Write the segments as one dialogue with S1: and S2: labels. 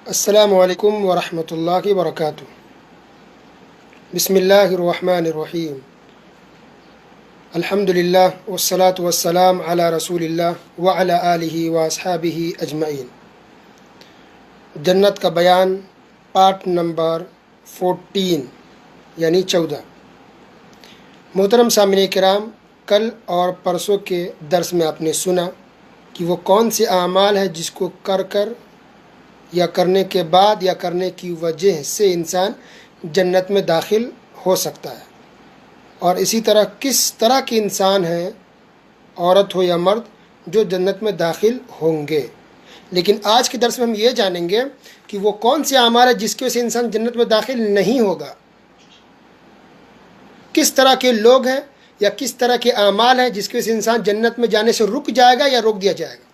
S1: السلام علیکم ورحمۃ اللہ وبرکاتہ۔ بسم اللہ الرحمن الرحیم۔ الحمد للہ والصلاة والسلام علی رسول اللہ وعلی آلہ واصحابہ اجمعین۔ جنت کا بیان، پارٹ نمبر 14 یعنی 14۔ محترم سامعین کرام، کل اور پرسوں کے درس میں آپ نے سنا کہ وہ کون سے اعمال ہیں جس کو کر یا کرنے کے بعد یا کرنے کی وجہ سے انسان جنت میں داخل ہو سکتا ہے، اور اسی طرح کس طرح کے انسان ہیں، عورت ہو یا مرد، جو جنت میں داخل ہوں گے۔ لیکن آج کے درس میں ہم یہ جانیں گے کہ وہ کون سے اعمال ہیں جس کی وجہ سے انسان جنت میں داخل نہیں ہوگا، کس طرح کے لوگ ہیں یا کس طرح کے اعمال ہیں جس کی وجہ سے انسان جنت میں جانے سے رک جائے گا یا روک دیا جائے گا۔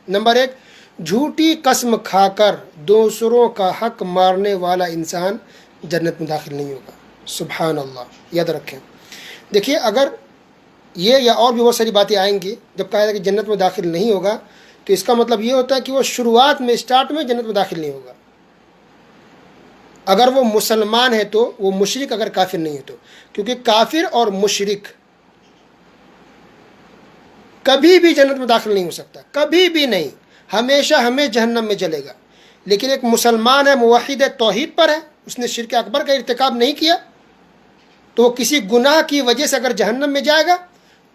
S1: نمبر 1، جھوٹی قسم کھا کر دوسروں کا حق مارنے والا انسان جنت میں داخل نہیں ہوگا۔ سبحان اللہ، یاد رکھیں۔ دیکھیے، اگر یہ یا اور بھی بہت ساری باتیں آئیں گی جب کہا جائے کہ جنت میں داخل نہیں ہوگا، تو اس کا مطلب یہ ہوتا ہے کہ وہ شروعات میں اسٹارٹ میں جنت میں داخل نہیں ہوگا۔ اگر وہ مسلمان ہے تو وہ مشرک، اگر کافر نہیں ہے تو، کیونکہ کافر اور مشرک کبھی بھی جنت میں داخل نہیں ہو سکتا، کبھی بھی نہیں، ہمیشہ ہمیں جہنم میں جلے گا۔ لیکن ایک مسلمان ہے، موحد ہے، توحید پر ہے، اس نے شرک اکبر کا ارتکاب نہیں کیا، تو وہ کسی گناہ کی وجہ سے اگر جہنم میں جائے گا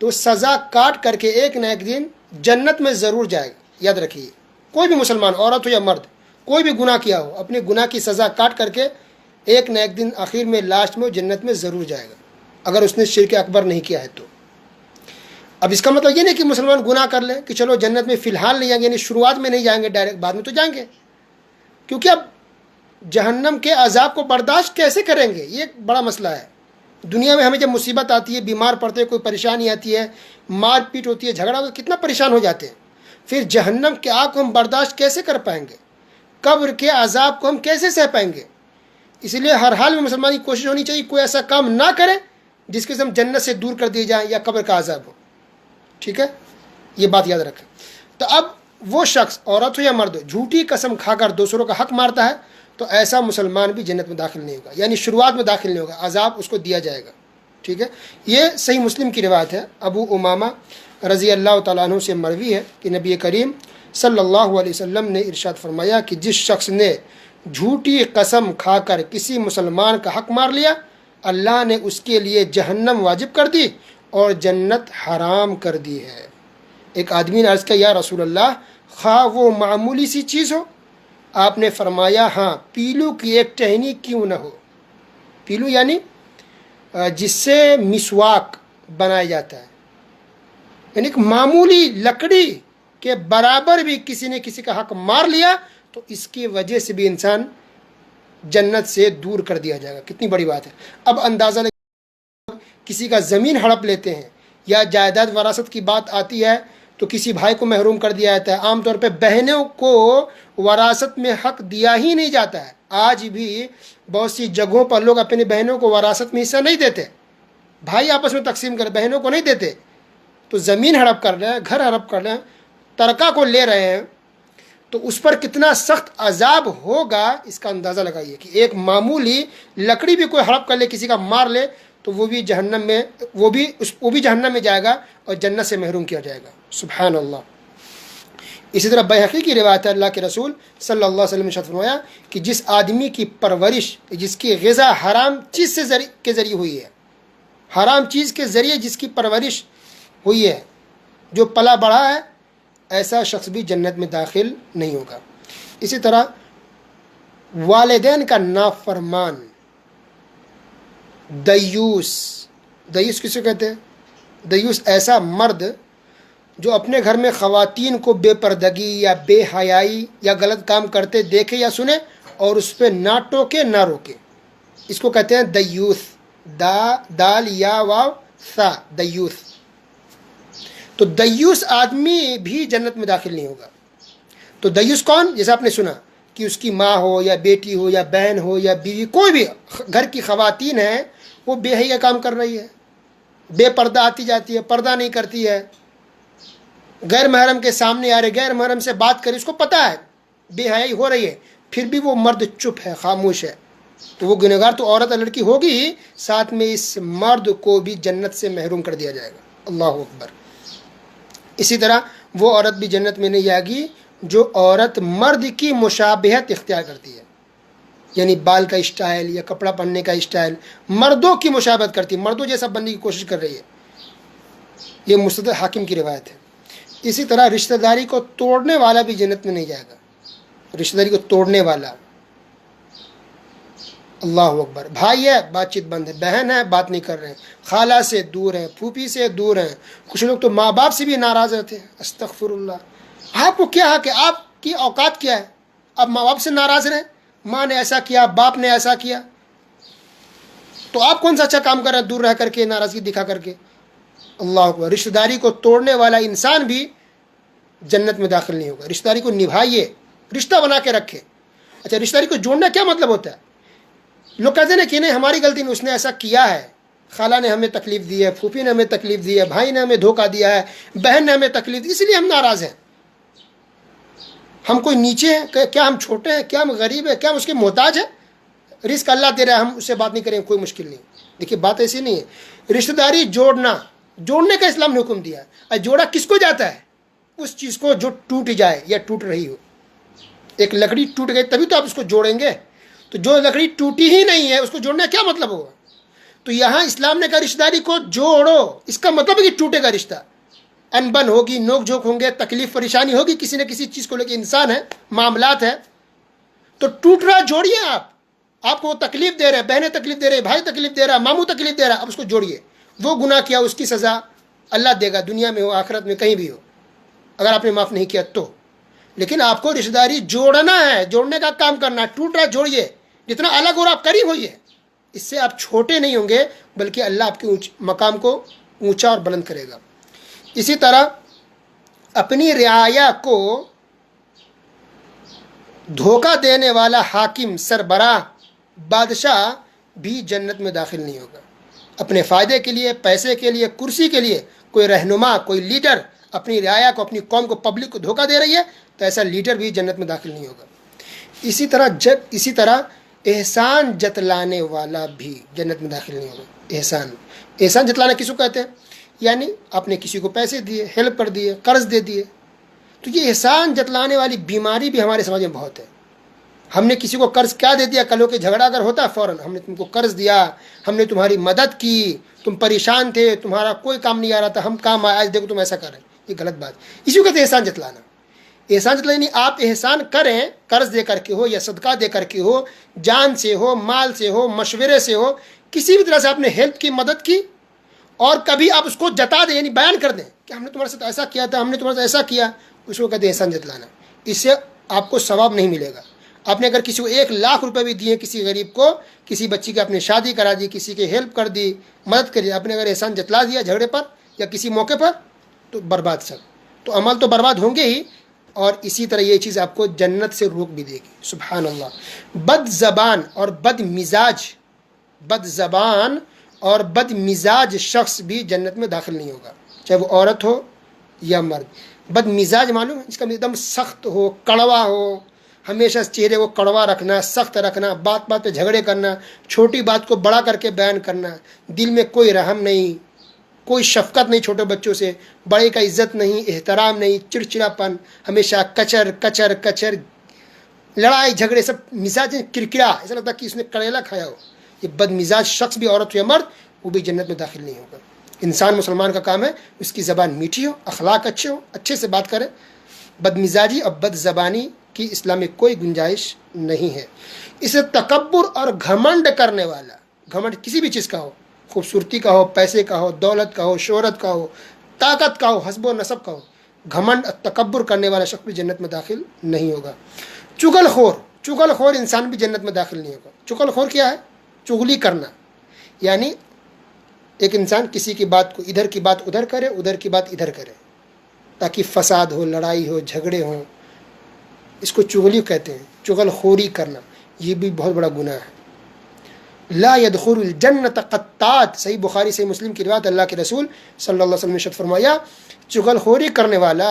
S1: تو سزا کاٹ کر کے ایک نہ ایک دن جنت میں ضرور جائے گا۔ یاد رکھیے، کوئی بھی مسلمان، عورت ہو یا مرد، کوئی بھی گناہ کیا ہو، اپنے گناہ کی سزا کاٹ کر کے ایک نہ ایک دن آخر میں، لاسٹ میں، وہ جنت میں ضرور جائے گا، اگر اس نے شرک اکبر نہیں کیا ہے تو۔ اب اس کا مطلب یہ نہیں کہ مسلمان گناہ کر لیں کہ چلو جنت میں فی الحال نہیں جائیں گے، یعنی شروعات میں نہیں جائیں گے ڈائریکٹ، بعد میں تو جائیں گے، کیونکہ اب جہنم کے عذاب کو برداشت کیسے کریں گے، یہ ایک بڑا مسئلہ ہے۔ دنیا میں ہمیں جب مصیبت آتی ہے، بیمار پڑتے ہیں، کوئی پریشانی آتی ہے، مار پیٹ ہوتی ہے، جھگڑا ہوتا ہے، کتنا پریشان ہو جاتے ہیں، پھر جہنم کے آگ کو ہم برداشت کیسے کر پائیں گے، قبر کے عذاب کو ہم کیسے سہ پائیں گے۔ اس لیے ہر حال میں مسلمان کی کوشش ہونی چاہیے کوئی ایسا کام نہ کرے جس کے سے ہم جنت سے دور کر دیے جائیں یا قبر کا عذاب ہو۔ ٹھیک ہے، یہ بات یاد رکھیں۔ تو اب وہ شخص، عورت ہو یا مرد، جھوٹی قسم کھا کر دوسروں کا حق مارتا ہے تو ایسا مسلمان بھی جنت میں داخل نہیں ہوگا، یعنی شروعات میں داخل نہیں ہوگا، عذاب اس کو دیا جائے گا۔ ٹھیک ہے، یہ صحیح مسلم کی روایت ہے، ابو امامہ رضی اللہ تعالیٰ عنہ سے مروی ہے کہ نبی کریم صلی اللہ علیہ وسلم نے ارشاد فرمایا کہ جس شخص نے جھوٹی قسم کھا کر کسی مسلمان کا حق مار لیا، اللہ نے اس کے لیے جہنم واجب کر دی اور جنت حرام کر دی ہے۔ ایک آدمی نے عرض کیا، یا رسول اللہ، خواہ وہ معمولی سی چیز ہو؟ آپ نے فرمایا، ہاں، پیلو کی ایک ٹہنی کیوں نہ ہو۔ پیلو یعنی جس سے مسواک بنایا جاتا ہے، یعنی ایک معمولی لکڑی کے برابر بھی کسی نے کسی کا حق مار لیا تو اس کی وجہ سے بھی انسان جنت سے دور کر دیا جائے گا۔ کتنی بڑی بات ہے۔ اب اندازہ کسی کا زمین ہڑپ لیتے ہیں یا جائیداد وراثت کی بات آتی ہے تو کسی بھائی کو محروم کر دیا جاتا ہے۔ عام طور پہ بہنوں کو وراثت میں حق دیا ہی نہیں جاتا ہے۔ آج بھی بہت سی جگہوں پر لوگ اپنی بہنوں کو وراثت میں حصہ نہیں دیتے، بھائی آپس میں تقسیم کر، بہنوں کو نہیں دیتے، تو زمین ہڑپ کر رہے ہیں، گھر ہڑپ کر رہے ہیں، ترکہ کو لے رہے ہیں، تو اس پر کتنا سخت عذاب ہوگا اس کا اندازہ لگائیے کہ ایک معمولی لکڑی بھی کوئی ہڑپ کر لے، کسی کا مار لے، تو وہ بھی جہنم میں، وہ بھی جہنم میں جائے گا اور جنت سے محروم کیا جائے گا۔ سبحان اللہ۔ اسی طرح بیہقی کی روایت ہے، اللہ کے رسول صلی اللہ علیہ وسلم نے ارشاد فرمایا کہ جس آدمی کی پرورش، جس کی غذا حرام چیز کے ذریعے ہوئی ہے، حرام چیز کے ذریعے جس کی پرورش ہوئی ہے، جو پلا بڑھا ہے، ایسا شخص بھی جنت میں داخل نہیں ہوگا۔ اسی طرح والدین کا نافرمان، دیوس کسے کہتے ہیں؟ دیوس ایسا مرد جو اپنے گھر میں خواتین کو بے پردگی یا بے حیائی یا غلط کام کرتے دیکھے یا سنے اور اس پہ نہ ٹوکے نہ روکے، اس کو کہتے ہیں دیوس، دال یا واو سا، دیوس۔ تو دیوس آدمی بھی جنت میں داخل نہیں ہوگا۔ تو دیوس کون؟ جیسا آپ نے سنا کہ اس کی ماں ہو یا بیٹی ہو یا بہن ہو یا بیوی، کوئی بھی گھر کی خواتین ہے، وہ بے حیائی کا کام کر رہی ہے، بے پردہ آتی جاتی ہے، پردہ نہیں کرتی ہے، غیر محرم کے سامنے آ رہے، غیر محرم سے بات کرے، اس کو پتہ ہے بے حیائی ہو رہی ہے، پھر بھی وہ مرد چپ ہے، خاموش ہے، تو وہ گنہگار تو عورت اور لڑکی ہوگی ہی، ساتھ میں اس مرد کو بھی جنت سے محروم کر دیا جائے گا۔ اللہ اکبر۔ اسی طرح وہ عورت بھی جنت میں نہیں آئے گی جو عورت مرد کی مشابہت اختیار کرتی ہے، یعنی بال کا اسٹائل یا کپڑا پہننے کا اسٹائل مردوں کی مشابہت کرتی ہے، مردوں جیسا بننے کی کوشش کر رہی ہے۔ یہ مستدرک حاکم کی روایت ہے۔ اسی طرح رشتہ داری کو توڑنے والا بھی جنت میں نہیں جائے گا، رشتہ داری کو توڑنے والا۔ اللہ اکبر۔ بھائی ہے بات چیت بند ہے، بہن ہے بات نہیں کر رہے ہیں، خالہ سے دور ہیں، پھوپھی سے دور ہیں، کچھ لوگ تو ماں باپ سے بھی ناراض رہتے ہیں۔ استغفر اللہ۔ آپ کو کیا حق ہے؟ آپ کی اوقات کیا ہے؟ آپ ماں باپ سے ناراض رہیں، ماں نے ایسا کیا، باپ نے ایسا کیا، تو آپ کون سا اچھا کام کر رہے ہیں دور رہ کر کے، ناراضگی دکھا کر کے؟ اللہ اکبر۔ رشتہ داری کو توڑنے والا انسان بھی جنت میں داخل نہیں ہوگا۔ رشتہ داری کو نبھائیے، رشتہ بنا کے رکھے۔ اچھا، رشتہ داری کو جوڑنا کیا مطلب ہوتا ہے؟ لوگ کہتے ہیں کہ نہیں ہماری غلطی نہیں، اس نے ایسا کیا ہے، خالہ نے ہمیں تکلیف دی ہے، پھوپھی نے ہمیں تکلیف دی ہے، بھائی نے ہمیں دھوکہ دیا ہے، بہن نے ہمیں تکلیف دی، اس لیے ہم ناراض ہیں۔ ہم کوئی نیچے ہیں کیا؟ ہم چھوٹے ہیں کیا؟ ہم غریب ہیں کیا؟ ہم اس کے محتاج ہیں؟ رزق اللہ دے رہا ہے، ہم اس سے بات نہیں کریں، کوئی مشکل نہیں۔ دیکھیے بات ایسی نہیں ہے۔ رشتہ داری جوڑنے کا اسلام نے حکم دیا ہے۔ اور جوڑا کس کو جاتا ہے؟ اس چیز کو جو ٹوٹ جائے یا ٹوٹ رہی ہو۔ ایک لکڑی ٹوٹ گئی تبھی تو آپ اس کو جوڑیں گے، تو جو لکڑی ٹوٹی ہی نہیں ہے اس کو جوڑنے کا کیا مطلب ہوگا؟ تو یہاں اسلام نے کہا رشتہ داری کو جوڑو، اس کا مطلب ہے کہ ٹوٹے گا رشتہ، انبن ہوگی، نوک جھوک ہوں گے، تکلیف پریشانی ہوگی، کسی نہ کسی چیز کو لے کے انسان ہے، معاملات ہے، تو ٹوٹ رہا جوڑیے۔ آپ کو وہ تکلیف دے رہے، بہنیں تکلیف دے رہے، بھائی تکلیف دے رہا، ماموں تکلیف دے رہا، اب اس کو جوڑیے۔ وہ گناہ کیا اس کی سزا اللہ دے گا، دنیا میں ہو آخرت میں کہیں بھی ہو، اگر آپ نے معاف نہیں کیا تو۔ لیکن آپ کو رشتہ داری جوڑنا ہے، جوڑنے کا کام کرنا ہے۔ ٹوٹ رہا جوڑیے، جتنا الگ ہو رہا آپ قریب ہوئیے، اس سے آپ چھوٹے نہیں ہوں گے بلکہ اللہ آپ کے مقام کو اونچا اور بلند کرے گا۔ اسی طرح اپنی رعایا کو دھوکہ دینے والا حاکم، سربراہ، بادشاہ بھی جنت میں داخل نہیں ہوگا۔ اپنے فائدے کے لیے، پیسے کے لیے، کرسی کے لیے کوئی رہنما، کوئی لیڈر اپنی رعایا کو، اپنی قوم کو، پبلک کو دھوکہ دے رہی ہے تو ایسا لیڈر بھی جنت میں داخل نہیں ہوگا۔ اسی طرح احسان جتلانے والا بھی جنت میں داخل نہیں ہوگا۔ احسان جتلانا کس کو کہتے ہیں؟ یعنی آپ نے کسی کو پیسے دیے، ہیلپ کر دیے، قرض دے دیے، تو یہ احسان جتلانے والی بیماری بھی ہمارے سماج میں بہت ہے۔ ہم نے کسی کو قرض کیا دے دیا، کل ہو کے جھگڑا اگر ہوتا ہے فوراً ہم نے تم کو قرض دیا، ہم نے تمہاری مدد کی، تم پریشان تھے، تمہارا کوئی کام نہیں آ رہا تھا، ہم کام آئے، آج دیکھو تم ایسا کر رہے ہیں، یہ غلط بات۔ اسی کو کہتے ہیں احسان جتلانا۔ احسان جتلانا یعنی آپ احسان کریں، قرض دے کر کے ہو یا صدقہ دے کر کے ہو، جان سے ہو، مال سے ہو، مشورے سے ہو، کسی بھی طرح سے آپ نے ہیلپ کی، مدد کی، اور کبھی آپ اس کو جتا دیں، یعنی بیان کر دیں کہ ہم نے تمہارے ساتھ ایسا کیا تھا، ہم نے تمہارے ساتھ ایسا کیا، اس کو کہتے ہیں احسان جتلانا۔ اس سے آپ کو ثواب نہیں ملے گا۔ آپ نے اگر کسی کو 1,00,000 روپے بھی دیے، کسی غریب کو، کسی بچی کی آپ نے شادی کرا دی، کسی کے ہیلپ کر دی، مدد کری، آپ نے اگر احسان جتلا دیا جھگڑے پر یا کسی موقع پر، تو برباد سب، تو عمل تو برباد ہوں گے ہی، اور اسی طرح یہ چیز آپ کو جنت سے روک بھی دے گی۔ سبحان اللہ۔ بد زبان اور بد مزاج شخص بھی جنت میں داخل نہیں ہوگا، چاہے وہ عورت ہو یا مرد۔ بد مزاج معلوم ہے اس کا ایک دم سخت ہو، کڑوا ہو، ہمیشہ چہرے کو کڑوا رکھنا، سخت رکھنا، بات بات پہ جھگڑے کرنا، چھوٹی بات کو بڑا کر کے بیان کرنا، دل میں کوئی رحم نہیں، کوئی شفقت نہیں چھوٹے بچوں سے، بڑے کا عزت نہیں، احترام نہیں، چڑچڑاپن، ہمیشہ کچر کچر کچر، لڑائی جھگڑے، سب مزاج کرکڑا، ایسا لگتا ہے کہ اس نے کریلا کھایا ہو۔ یہ بد مزاج شخص بھی، عورت ہو یا مرد، وہ بھی جنت میں داخل نہیں ہوگا۔ انسان مسلمان کا کام ہے اس کی زبان میٹھی ہو، اخلاق اچھے ہو، اچھے سے بات کرے۔ بد مزاجی اور بد زبانی کی اسلام میں کوئی گنجائش نہیں ہے۔ اسے تکبر اور گھمنڈ کرنے والا، گھمنڈ کسی بھی چیز کا ہو، خوبصورتی کا ہو، پیسے کا ہو، دولت کا ہو، شہرت کا ہو، طاقت کا ہو، حسب و نسب کا ہو، گھمنڈ اور تکبر کرنے والا شخص بھی جنت میں داخل نہیں ہوگا۔ چغل خور انسان بھی جنت میں داخل نہیں ہوگا۔ چغل خور کیا ہے؟ چغلی کرنا، یعنی ایک انسان کسی کی بات کو، ادھر کی بات ادھر کرے، ادھر کی بات ادھر کرے، تاکہ فساد ہو، لڑائی ہو، جھگڑے ہوں، اس کو چغلی کہتے ہیں، چغل خوری کرنا، یہ بھی بہت بڑا گناہ ہے۔ لا يدخل الجنت قطات، صحیح بخاری صحیح مسلم کی روایت، اللہ کے رسول صلی اللہ علیہ وسلم نے ارشاد فرمایا چغل خوری کرنے والا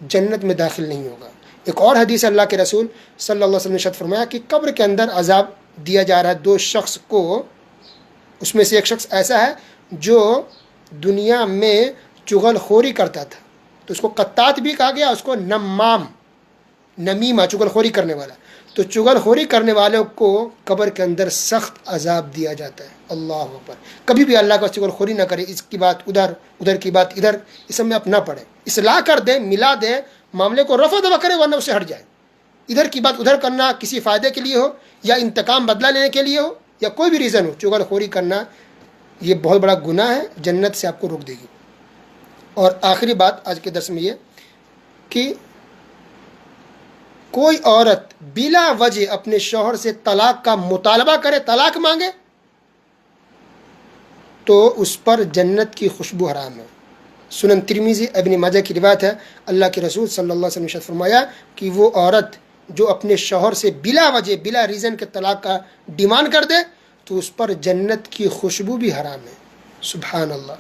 S1: جنت میں داخل نہیں ہوگا۔ ایک اور حدیث اللہ کے رسول صلی اللہ علیہ وسلم نے ارشاد فرمایا کہ قبر کے اندر عذاب دیا جا رہا ہے دو شخص کو. اس میں سے ایک شخص ایسا ہے جو دنیا میں چغل خوری کرتا تھا، تو اس کو قطات بھی کہا گیا، اس کو نمام، نمیمہ، چغل خوری کرنے والا. تو چغل خوری کرنے والوں کو قبر کے اندر سخت عذاب دیا جاتا ہے. اللہ اکبر. کبھی بھی اللہ کا چغل خوری نہ کرے، اس کی بات ادھر، ادھر کی بات ادھر، اس سب میں اپنا پڑے، اصلاح کر دے، ملا دے، معاملے کو رفع دفع کرے، ورنہ اسے ہٹ جائے. ادھر کی بات ادھر کرنا کسی فائدے کے لیے ہو یا انتقام بدلہ لینے کے لیے ہو یا کوئی بھی ریزن ہو، چغل خوری کرنا یہ بہت بڑا گناہ ہے، جنت سے آپ کو روک دے گی. اور آخری بات آج کے درس میں یہ کہ کوئی عورت بلا وجہ اپنے شوہر سے طلاق کا مطالبہ کرے، طلاق مانگے، تو اس پر جنت کی خوشبو حرام ہے. سنن ترمذی ابن ماجہ کی روایت ہے، اللہ کے رسول صلی اللہ علیہ وسلم نے فرمایا کہ وہ عورت جو اپنے شوہر سے بلا وجہ، بلا ریزن کے طلاق کا ڈیمانڈ کر دے تو اس پر جنت کی خوشبو بھی حرام ہے. سبحان اللہ.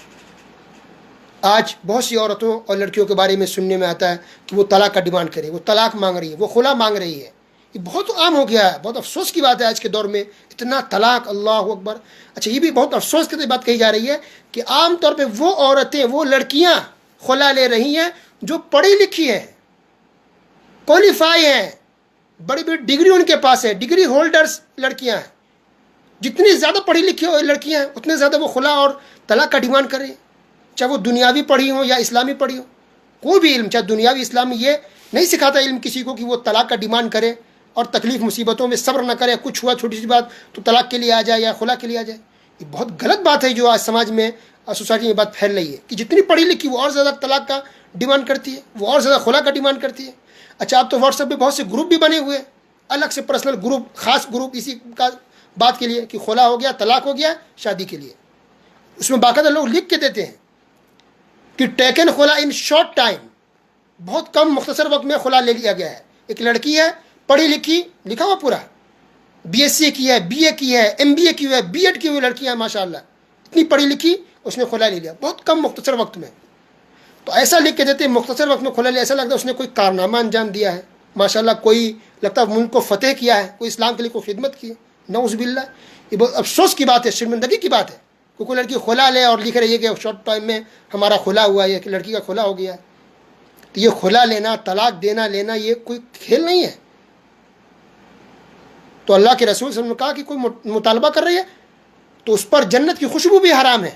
S1: آج بہت سی عورتوں اور لڑکیوں کے بارے میں سننے میں آتا ہے کہ وہ طلاق کا ڈیمانڈ کرے، وہ طلاق مانگ رہی ہے، وہ خلا مانگ رہی ہے. یہ بہت عام ہو گیا ہے، بہت افسوس کی بات ہے آج کے دور میں اتنا طلاق. اللہ اکبر. اچھا، یہ بھی بہت افسوس کی بات کہی جا رہی ہے کہ عام طور پہ وہ عورتیں، وہ لڑکیاں خلا لے رہی ہیں جو پڑھی لکھی ہیں، کوالیفائی ہیں، بڑی بڑی ڈگری ان کے پاس ہے، ڈگری ہولڈرز لڑکیاں ہیں. جتنی زیادہ پڑھی لکھی لڑکیاں ہیں اتنے زیادہ وہ خلا اور طلاق کا ڈیمانڈ کر رہی ہیں، چاہے وہ دنیاوی پڑھی ہوں یا اسلامی پڑھی ہوں. کوئی بھی علم، چاہے دنیاوی اسلامی، یہ نہیں سکھاتا علم کسی کو کہ وہ طلاق کا ڈیمانڈ کرے اور تکلیف مصیبتوں میں صبر نہ کرے، کچھ ہوا چھوٹی سی بات تو طلاق کے لیے آ جائے یا خلا کے لیے آ جائے. یہ بہت غلط بات ہے جو آج سماج میں اور سوسائٹی میں بات پھیل رہی ہے کہ جتنی پڑھی لکھی وہ اور زیادہ طلاق کا ڈیمانڈ کرتی ہے، وہ اور زیادہ خلا کا ڈیمانڈ کرتی ہے. اچھا، اب تو واٹس ایپ پہ بہت سے گروپ بھی بنے ہوئے ہیں، الگ سے پرسنل گروپ، خاص گروپ اسی کا بات کے لیے کہ خلا ہو گیا، طلاق ہو گیا، شادی کے لیے. اس میں باقاعدہ لوگ لکھ کے دیتے ہیں کہ ٹیکن خلا ان شارٹ ٹائم، بہت کم مختصر وقت میں خلا لے لیا گیا ہے. ایک لڑکی ہے پڑھی لکھی، لکھا ہوا پورا، بی ایس سی کی ہے، بی اے کی ہے، ایم بی اے کی ہے، بی ایڈ کی ہوئی لڑکیاں ماشاء اللہ، اتنی پڑھی لکھی، اس نے خلا لے لیا بہت کم مختصر وقت میں. تو ایسا لکھ کے دیتے ہیں مختصر وقت میں خلا لیا، ایسا لگتا ہے اس نے کوئی کارنامہ انجام دیا ہے ماشاء اللہ، کوئی لگتا ہے ملک کو فتح کیا ہے، کوئی اسلام کے لیے کوئی خدمت کی ہے. نعوذ باللہ. یہ بہت افسوس کی بات ہے، شرمندگی کی بات ہے کہ کوئی لڑکی خلا لے اور لکھ رہی ہے کہ شارٹ ٹائم میں ہمارا خلا ہوا ہے، کہ لڑکی کا خلا ہو گیا ہے. تو یہ خلا لینا، طلاق دینا لینا، یہ کوئی کھیل نہیں ہے. تو اللہ کے رسول صلی اللہ علیہ وسلم نے کہا کہ کوئی مطالبہ کر رہی ہے تو اس پر جنت کی خوشبو بھی حرام ہے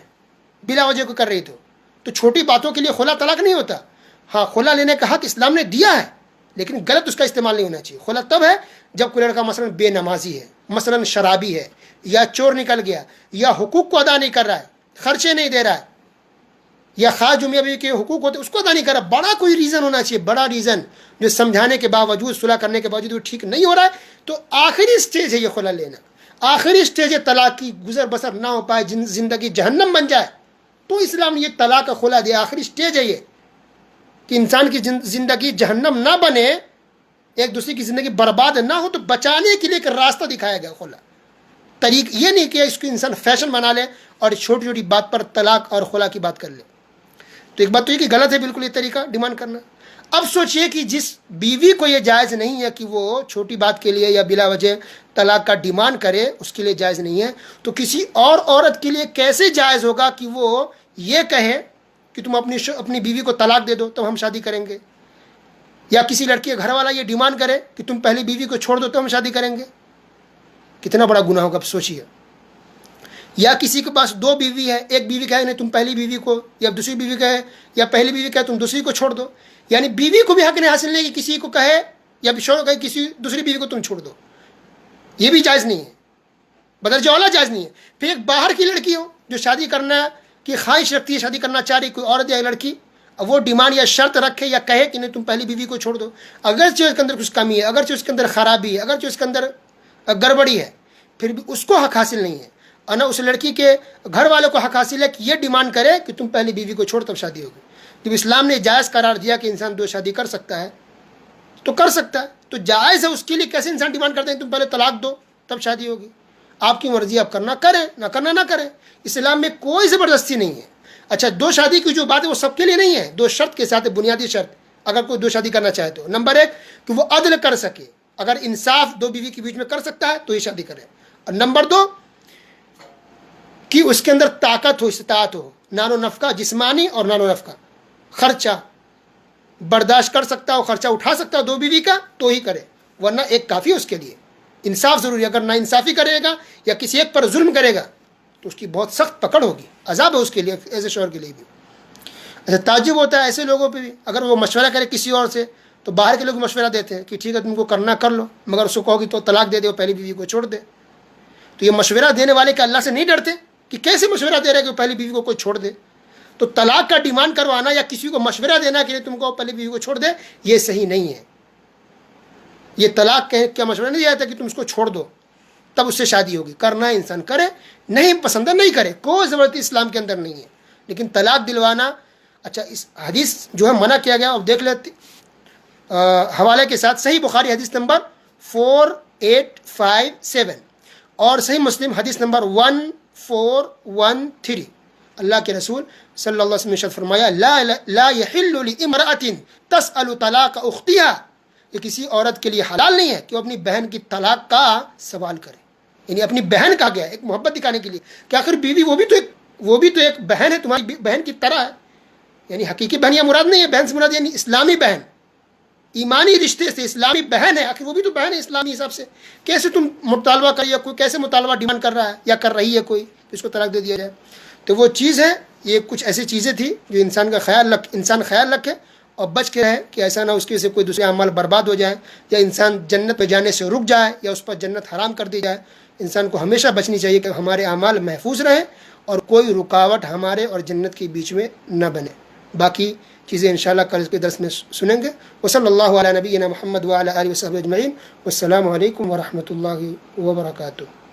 S1: بلا وجہ کو کر رہی. تو چھوٹی باتوں کے لیے خلا طلاق نہیں ہوتا. ہاں، خلا لینے کا حق اسلام نے دیا ہے لیکن غلط اس کا استعمال نہیں ہونا چاہیے. خلا تب ہے جب کوئی لڑکا مثلا بے نمازی ہے، مثلا شرابی ہے، یا چور نکل گیا، یا حقوق کو ادا نہیں کر رہا ہے، خرچے نہیں دے رہا ہے، یا خواہ جو میاں بیوی کے حقوق ہوتے اس کو ادا نہیں کر رہا. بڑا کوئی ریزن ہونا چاہیے، بڑا ریزن جو سمجھانے کے باوجود، صلح کرنے کے باوجود وہ ٹھیک نہیں ہو رہا ہے. تو آخری سٹیج ہے یہ خلا لینا، آخری سٹیج ہے طلاق کی، گزر بسر نہ ہو پائے، زندگی جہنم بن جائے تو اسلام نے یہ طلاق کا خلا دیا. آخری سٹیج ہے یہ کہ انسان کی زندگی جہنم نہ بنے، ایک دوسرے کی زندگی برباد نہ ہو، تو بچانے کے لیے ایک راستہ دکھایا گیا خلا. طریق یہ نہیں کہ اس کو انسان فیشن بنا لے اور چھوٹی چھوٹی بات پر طلاق اور خلا کی بات کر لے. تو ایک بات تو یہ کہ غلط ہے بالکل یہ طریقہ ڈیمانڈ کرنا. اب سوچئے کہ جس بیوی کو یہ جائز نہیں ہے کہ وہ چھوٹی بات کے لیے یا بلا وجہ طلاق کا ڈیمانڈ کرے، اس کے لیے جائز نہیں ہے، تو کسی اور عورت کے لیے کیسے جائز ہوگا کہ وہ یہ کہے کہ تم اپنی بیوی کو طلاق دے دو تو ہم شادی کریں گے، یا کسی لڑکی کے گھر والا یہ ڈیمانڈ کرے کہ تم پہلی بیوی کو چھوڑ دو تو ہم شادی کریں گے. کتنا بڑا گناہ ہوگا، اب سوچیے. یا کسی کے پاس دو بیوی ہے، ایک بیوی کہے نہیں تم پہلی بیوی کو، یا دوسری بیوی کہے، یا پہلی بیوی کہے تم دوسری کو چھوڑ دو. یعنی بیوی کو بھی حق نہیں حاصل نہیں کہ کسی کو کہے یا شوہر کہے کسی دوسری بیوی کو تم چھوڑ دو، یہ بھی جائز نہیں ہے، بدرجہ اولا جائز نہیں ہے. پھر ایک باہر کی لڑکی ہو جو شادی کرنا کی خواہش رکھتی ہے، شادی کرنا چاہ رہی کوئی عورت یا لڑکی، اب وہ ڈیمانڈ یا شرط رکھے یا کہے کہ نہیں تم پہلی بیوی کو چھوڑ دو، اگرچہ اس کے اندر کچھ کمی ہے، اگرچہ اس کے اندر خرابی ہے، اگرچہ اس کے اندر گڑبڑی ہے، پھر بھی اس کو حق حاصل نہیں ہے. اور نہ اس لڑکی کے گھر والوں کو حق حاصل ہے کہ یہ ڈیمانڈ کرے کہ تم پہلی بیوی کو چھوڑ تب شادی ہوگی. جب اسلام نے جائز قرار دیا کہ انسان دو شادی کر سکتا ہے تو کر سکتا ہے، تو جائز ہے. اس کے لیے کیسے انسان ڈیمانڈ کرتے ہیں تم پہلے طلاق دو تب شادی ہوگی؟ آپ کی مرضی، آپ کرنا کریں، نہ کرنا نہ کریں. اسلام میں کوئی زبردستی نہیں ہے. اچھا، دو شادی کی جو بات ہے وہ سب کے لیے نہیں ہے، دو شرط کے ساتھ، بنیادی شرط. اگر کوئی دو شادی کرنا چاہے تو. نمبر ایک کہ وہ عدل کر سکے, اگر انصاف دو بیوی کے بیچ میں کر سکتا ہے تو یہ شادی کرے. اور نمبر دو کہ اس کے اندر طاقت ہو, استطاعت ہو, نان و نفقہ جسمانی اور نان و نفقہ خرچہ برداشت کر سکتا ہو, خرچہ اٹھا سکتا ہو دو بیوی کا تو ہی کرے, ورنہ ایک کافی ہے اس کے لیے. انصاف ضروری ہے, اگر نا انصافی کرے گا یا کسی ایک پر ظلم کرے گا تو اس کی بہت سخت پکڑ ہوگی, عذاب ہے اس کے لیے, ایسے شوہر کے لیے بھی. ایسے تعجب ہوتا ہے ایسے لوگوں پہ بھی, اگر وہ مشورہ کرے کسی اور سے تو باہر کے لوگ مشورہ دیتے ہیں کہ ٹھیک ہے تم کو کرنا کر لو, مگر اس کو کہو گی تو طلاق دے دے, وہ پہلی بیوی کو چھوڑ دے. تو یہ مشورہ دینے والے کہ اللہ سے نہیں ڈرتے کہ کیسے مشورہ دے رہے کہ وہ پہلی بیوی کو کوئی چھوڑ دے. تو طلاق کا ڈیمانڈ کروانا یا کسی کو مشورہ دینا کہ تم کو پہلی بیوی کو چھوڑ دے, یہ صحیح نہیں ہے. یہ طلاق کیا مشورہ نہیں دیا جاتا کہ تم اس کو چھوڑ دو تب اس سے شادی ہوگی. کرنا ہے انسان کرے, نہیں پسند ہے نہیں کرے, کوئی ضرورت اسلام کے اندر نہیں ہے. لیکن طلاق دلوانا, اچھا اس حدیث جو ہے منع کیا گیا, اب دیکھ لیتے حوالے کے ساتھ. صحیح بخاری حدیث نمبر 4857 اور صحیح مسلم حدیث نمبر 1413. اللہ کے رسول صلی اللہ علیہ وسلم نے ارشاد فرمایا لا يحل لامرأة تسأل طلاق اختها, یہ کسی عورت کے لیے حلال نہیں ہے کہ وہ اپنی بہن کی طلاق کا سوال کرے. یعنی اپنی بہن کا گیا ایک محبت دکھانے کے لیے کہ آخر بیوی وہ بھی تو ایک بہن ہے, تمہاری بہن کی طرح ہے. یعنی حقیقی بہن یا مراد نہیں ہے, بہن سے مراد یعنی اسلامی بہن, ایمانی رشتے سے اسلامی بہن ہے, آخر وہ بھی تو بہن ہے اسلامی حساب سے. کیسے تم مطالبہ کر, یا کوئی کیسے مطالبہ ڈیمانڈ کر رہا ہے یا کر رہی ہے کوئی کہ اس کو طلاق دے دیا جائے. تو وہ چیز ہے, یہ کچھ ایسی چیزیں تھیں جو انسان خیال رکھے اور بچ کے رہے کہ ایسا نہ اس کے سے کوئی دوسرے اعمال برباد ہو جائے یا انسان جنت پہ جانے سے رک جائے یا اس پر جنت حرام کر دی جائے. انسان کو ہمیشہ بچنی چاہیے کہ ہمارے اعمال محفوظ رہیں اور کوئی رکاوٹ ہمارے اور جنت کے بیچ میں نہ بنے. باقی چیزیں انشاءاللہ کل کے درس میں سنیں گے. وصلی اللہ علی نبینا محمد وعلی آلہ وصحبہ اجمعین. والسلام علیکم ورحمۃ اللہ وبرکاتہ.